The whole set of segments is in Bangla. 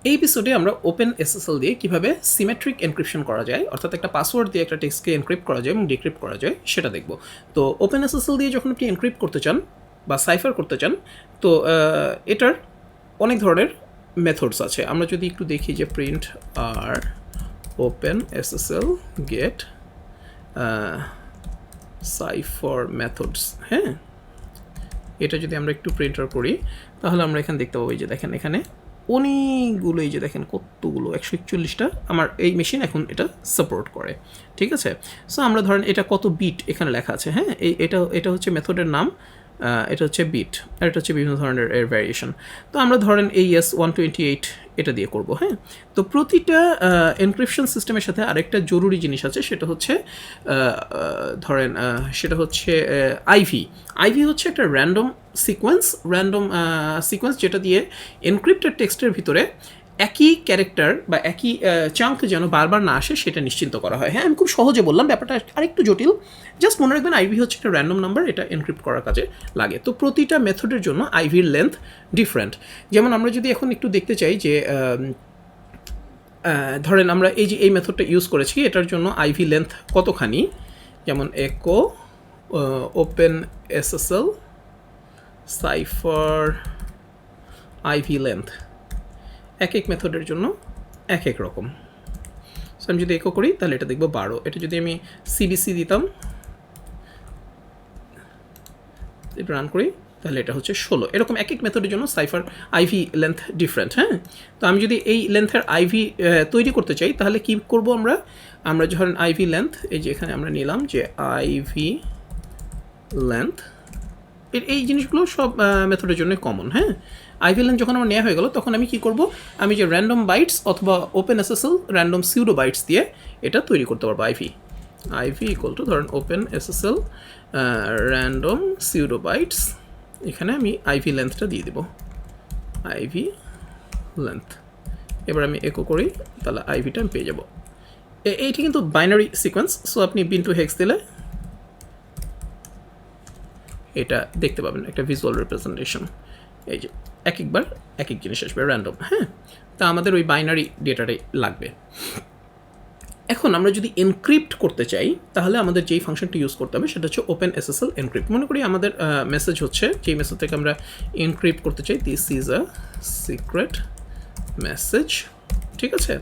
এই এপিসোডে আমরা ওপেন এসএসএল দিয়ে কিভাবে সিমেট্রিক এনক্রিপশন করা যায়, অর্থাৎ একটা পাসওয়ার্ড দিয়ে একটা টেক্সটকে এনক্রিপ্ট করা যায় এবং ডিক্রিপ্ট করা যায় সেটা দেখব। তো ওপেন এসএসএল দিয়ে যখন আপনি এনক্রিপ্ট করতে চান বা সাইফার করতে চান, তো এটার অনেক ধরনের মেথডস আছে। আমরা যদি একটু দেখি যে প্রিন্ট আর open SSL get cipher methods, হ্যাঁ, এটা যদি আমরা একটু প্রিন্টার করি তাহলে আমরা এখানে দেখতে পাবো, এই যে দেখেন এখানে অনেকগুলো, এই যে দেখেন কতগুলো, 141টা আমার এই মেশিন এখন এটা সাপোর্ট করে। ঠিক আছে, সো আমরা ধরেন এটা কত বিট এখানে লেখা আছে, হ্যাঁ, এটা হচ্ছে মেথডের নাম, এটা হচ্ছে বিট, আর এটা হচ্ছে বিভিন্ন ধরনের এর ভ্যারিয়েশন। তো আমরা ধরেন এই AES-128 এটা দিয়ে করব, হ্যাঁ। তো প্রতিটা এনক্রিপশন সিস্টেমের সাথে আরেকটা জরুরি জিনিস আছে, সেটা হচ্ছে ধরেন সেটা হচ্ছে আইভি হচ্ছে একটা র্যান্ডম সিকোয়েন্স যেটা দিয়ে এনক্রিপ্টেড টেক্সটের ভিতরে একই ক্যারেক্টার বা একই চাঙ্ক যেন বারবার না আসে সেটা নিশ্চিন্ত করা হয়। হ্যাঁ, আমি খুব সহজে বললাম, ব্যাপারটা আরেকটু জটিল। জাস্ট মনে রাখবেন আইভি হচ্ছে একটা র্যান্ডম নাম্বার, এটা এনক্রিপ্ট করার কাজে লাগে। তো প্রতিটা মেথডের জন্য আইভির লেন্থ ডিফারেন্ট। যেমন আমরা যদি এখন একটু দেখতে চাই যে ধরেন আমরা এই যে এই মেথডটা ইউজ করেছি, এটার জন্য আইভি লেন্থ কতখানি, যেমন একো open SSL cipher IV length এক এক মেথডের জন্য এক এক রকম। সো আমি যদি একো করি তাহলে এটা দেখবো 12, এটা যদি আমি সিবিসি দিতাম, এটা রান করি তাহলে এটা হচ্ছে 16। এরকম এক এক মেথডের জন্য সাইফার আইভি লেন্থ ডিফারেন্ট, হ্যাঁ। তো আমি যদি এই লেন্থের আইভি তৈরি করতে চাই তাহলে কি করব, আমরা যখন আইভি লেন্থ, এই যে এখানে আমরা নিলাম যে আইভি লেন্থ, এই জিনিসগুলো সব মেথডের জন্য কমন, হ্যাঁ। আইভি লেন্থ যখন আমার নেওয়া হয়ে গেল তখন আমি কি করব, আমি যে র্যান্ডম বাইটস অথবা open SSL random pseudo bytes দিয়ে এটা তৈরি করতে পারবো। আইভি ইকুয়াল টু ধরেন open SSL random pseudo bytes, এখানে আমি আইভি লেন্থটা দিয়ে দেব, আইভি লেন্থ। এবার আমি একো করি তাহলে আইভিটা আমি পেয়ে যাব। এইটি কিন্তু বাইনারি সিকোয়েন্স, সো আপনি বিন টু হেক্স দিলে এটা দেখতে পাবেন একটা ভিজুয়াল রিপ্রেজেন্টেশন। এই যে এক একবার এক এক জিনিস আসবে র্যান্ডম, হ্যাঁ। তা আমাদের ওই বাইনারি ডেটাটাই লাগবে। এখন আমরা যদি এনক্রিপ্ট করতে চাই তাহলে আমাদের যেই ফাংশনটি ইউজ করতে হবে সেটা হচ্ছে ওপেন এসএসএল এনক্রিপ্ট। মনে করি আমাদের মেসেজ হচ্ছে, যেই মেসেজ থেকে আমরা এনক্রিপ্ট করতে চাই, this is a secret message, ঠিক আছে।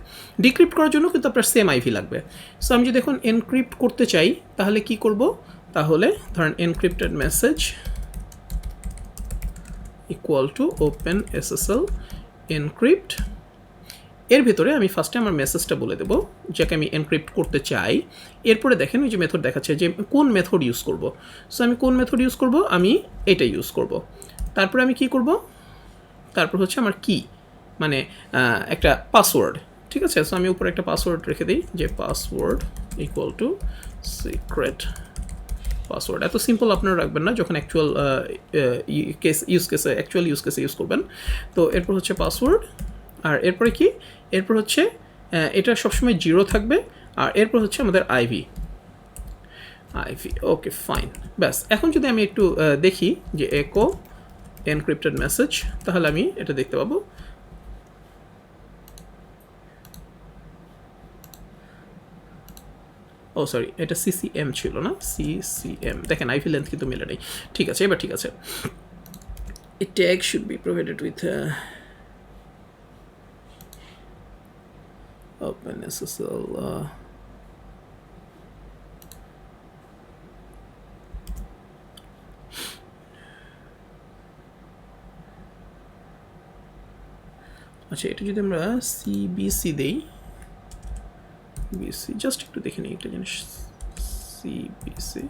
ডিক্রিপ্ট করার জন্য কিন্তু আপনার সেম আইভি লাগবে। সো আমি যদি এখন এনক্রিপ্ট করতে চাই তাহলে কি করব, তাহলে ধরেন encrypted message equal to open SSL encrypt. এর ভিতরে আমি ফার্স্টে আমার মেসেজটা বলে দেবো যাকে আমি এনক্রিপ্ট করতে চাই। এরপরে দেখেন ওই যে মেথড দেখাচ্ছে যে কোন মেথড ইউজ করব। সো আমি কোন মেথড ইউজ করব, আমি এটা ইউজ করব। তারপরে আমি কি করব, তারপর হচ্ছে আমার কি, মানে একটা পাসওয়ার্ড, ঠিক আছে। সো আমি উপরে একটা পাসওয়ার্ড রেখে দিই যে password equal to secret password. এত সিম্পল আপনারা রাখবেন না, যখন অ্যাকচুয়াল ইউজ কেসে ইউজ করবেন। তো এরপর হচ্ছে পাসওয়ার্ড, আর এরপরে কি, এরপর হচ্ছে এটা সবসময় 0 থাকবে, আর এরপর হচ্ছে আমাদের আইভি। ওকে ফাইন, ব্যাস। এখন যদি আমি একটু দেখি যে একো এনক্রিপ্টেড মেসেজ, তাহলে আমি এটা দেখতে পাবো। ও সরি, এটা সিসিএম ছিল না, সিসিএম। দেখেন আইভি লেন্থ কিন্তু মেলে নেই। ঠিক আছে, এবার ঠিক আছে। A tag should be provided with open SSL আচ্ছা, এটা যদি আমরা সিবিসি দেই, বিসি জাস্ট একটু দেখে নিই একটা জিনিস, সিবিসি,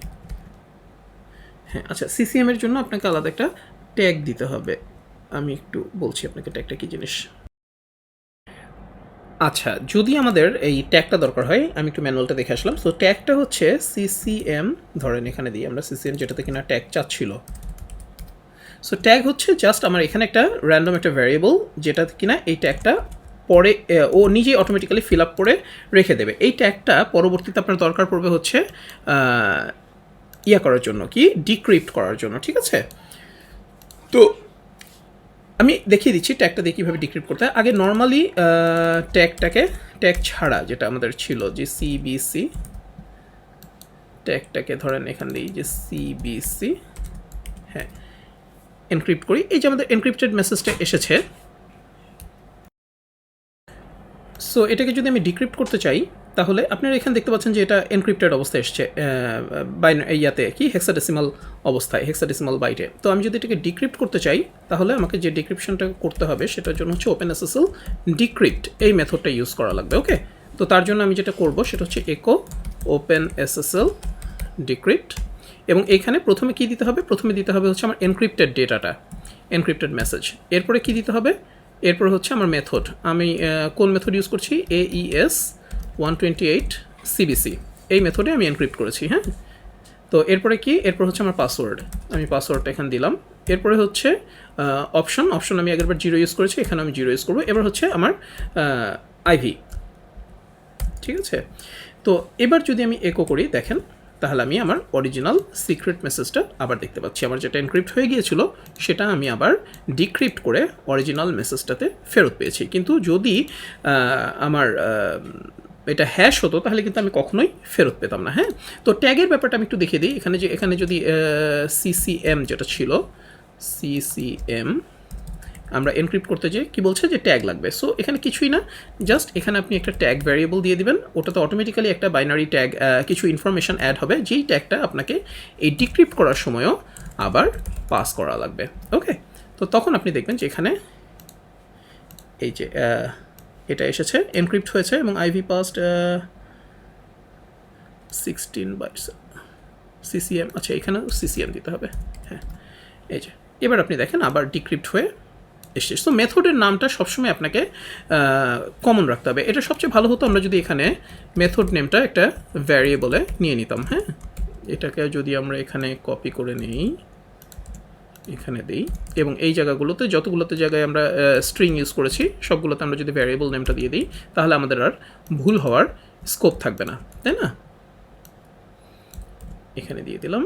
হ্যাঁ। আচ্ছা, সিসিএম এর জন্য আপনাকে আলাদা একটা ট্যাগ দিতে হবে। আমি একটু বলছি আপনাকে ট্যাগটা কী জিনিস। আচ্ছা, যদি আমাদের এই ট্যাগটা দরকার হয়, আমি একটু ম্যানুয়ালটা দেখে আসলাম। সো ট্যাগটা হচ্ছে সিসিএম, ধরেন এখানে দিই আমরা সিসিএম, যেটাতে কিনা ট্যাগ চাচ্ছিল। সো ট্যাগ হচ্ছে জাস্ট আমার এখানে একটা র্যান্ডম একটা ভ্যারিয়েবল, যেটা কিনা এই ট্যাগটা পরে ও নিজেই অটোমেটিক্যালি ফিল আপ করে রেখে দেবে। এই ট্যাগটা পরবর্তীতে আপনার দরকার পড়বে হচ্ছে ইয়া করার জন্য, কি ডিক্রিপ্ট করার জন্য, ঠিক আছে। তো আমি দেখিয়ে দিচ্ছি ট্যাগটা দিয়ে কীভাবে ডিক্রিপ্ট করতে হয়। আগে নর্মালি ট্যাগ ছাড়া যেটা আমাদের ছিল যে সিবিসি, ট্যাগটাকে ধরেন এখান দিয়ে যে সিবিসি, হ্যাঁ, এনক্রিপ্ট করি। এই যে আমাদের এনক্রিপ্টেড মেসেজটা এসেছে, সো এটাকে যদি আমি ডিক্রিপ্ট করতে চাই তাহলে আপনারা এখানে দেখতে পাচ্ছেন যে এটা এনক্রিপ্টেড অবস্থায় এসছে ইয়াতে কি হেক্সাডেসিমাল অবস্থায়, হেক্সাডেসিমাল বাইটে। তো আমি যদি এটাকে ডিক্রিপ্ট করতে চাই তাহলে আমাকে যে ডিক্রিপশনটা করতে হবে সেটার জন্য হচ্ছে OpenSSL ডিক্রিপ্ট এই মেথডটা ইউজ করা লাগবে। ওকে, তো তার জন্য আমি যেটা করব সেটা হচ্ছে echo OpenSSL ডিক্রিপ্ট, এবং এখানে প্রথমে কি দিতে হবে, প্রথমে দিতে হবে হচ্ছে আমার এনক্রিপ্টেড ডেটাটা, এনক্রিপ্টেড মেসেজ। এরপরে কি দিতে হবে, এরপর হচ্ছে আমার মেথড, আমি কোন মেথড ইউজ করছি, AES 128 CBC, এই মেথডে আমি এনক্রিপ্ট করেছি। হ্যাঁ, তো এরপরে কি, এরপর হচ্ছে আমার পাসওয়ার্ড, আমি পাসওয়ার্ডটা এখানে দিলাম। এরপরে হচ্ছে অপশন আমি আগেরবার 0 ইউজ করেছি, এখানে আমি 0 ইউজ করবো। এবার হচ্ছে আমার আইভি, ঠিক আছে। তো এবার যদি আমি একো করি দেখেন, তাহলে আমি আমার অরিজিনাল সিক্রেট মেসেজটা আবার দেখতে পাচ্ছি। আমার যেটা এনক্রিপ্ট হয়ে গিয়েছিল সেটা আমি আবার ডিক্রিপ্ট করে অরিজিনাল মেসেজটাতে ফেরত পেয়েছি। কিন্তু যদি আমার এটা হ্যাশ হতো তাহলে কিন্তু আমি কখনোই ফেরত পেতাম না। হ্যাঁ, তো ট্যাগের ব্যাপারটা আমি একটু দেখিয়ে দিই। এখানে যদি CCM যেটা ছিল, CCM আমরা এনক্রিপ্ট করতে যে কি বলছে যে ট্যাগ লাগবে। সো এখানে কিছুই না, জাস্ট এখানে আপনি একটা ট্যাগ ভ্যারিয়েবল দিয়ে দিবেন, ওটাতে অটোমেটিক্যালি একটা বাইনারি ট্যাগ কিছু ইনফরমেশন অ্যাড হবে, যেই ট্যাগটা আপনাকে এই ডিক্রিপ্ট করার সময়ও আবার পাস করা লাগবে। ওকে, তো তখন আপনি দেখবেন যে এখানে এই যে এটা এসেছে, এনক্রিপ্ট হয়েছে এবং আইভি পাসড 16 বাইটস CCM। আচ্ছা, এখানেও CCM দিতে হবে। হ্যাঁ, এই যে এবার আপনি দেখেন আবার ডিক্রিপ্ট হয়ে এসছে। সো মেথডের নামটা সবসময় আপনাকে কমন রাখতে হবে। এটা সবচেয়ে ভালো হতো আমরা যদি এখানে মেথড নেমটা একটা ভ্যারিয়েবলে নিয়ে নিতাম। হ্যাঁ, এটাকে যদি আমরা এখানে কপি করে নিই, এখানে দিই, এবং এই জায়গাগুলোতে যতগুলোতে জায়গায় আমরা স্ট্রিং ইউজ করেছি সবগুলোতে আমরা যদি ভ্যারিয়েবল নেমটা দিয়ে দিই তাহলে আমাদের আর ভুল হওয়ার স্কোপ থাকবে না, তাই না। এখানে দিয়ে দিলাম,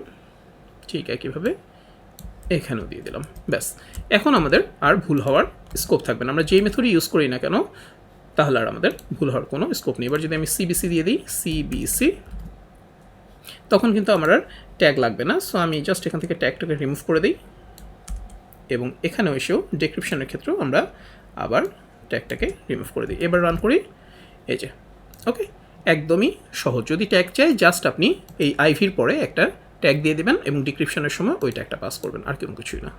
ঠিক একইভাবে এখানেও দিয়ে দিলাম, ব্যাস। এখন আমাদের আর ভুল হওয়ার স্কোপ থাকবে না। আমরা যেই মেথডই ইউজ করি না কেন তাহলে আর আমাদের ভুল হওয়ার কোনো স্কোপ নেই। এবার যদি আমি সিবিসি দিয়ে দিই, সিবিসি, তখন কিন্তু আমার আর ট্যাগ লাগবে না। সো আমি জাস্ট এখান থেকে ট্যাগটাকে রিমুভ করে দিই, এবং এখানেও এসেও ডেসক্রিপশনের ক্ষেত্রেও আমরা আবার ট্যাগটাকে রিমুভ করে দিই। এবার রান করি, এই যে ওকে, একদমই সহজ। যদি ট্যাগ চাই জাস্ট আপনি এই আইভির পরে একটা ট্যাগ দিয়ে দেবেন এবং ডিক্রিপশনের সময় ওই ট্যাগটা পাস করবেন, আর কোনো কিছুই না।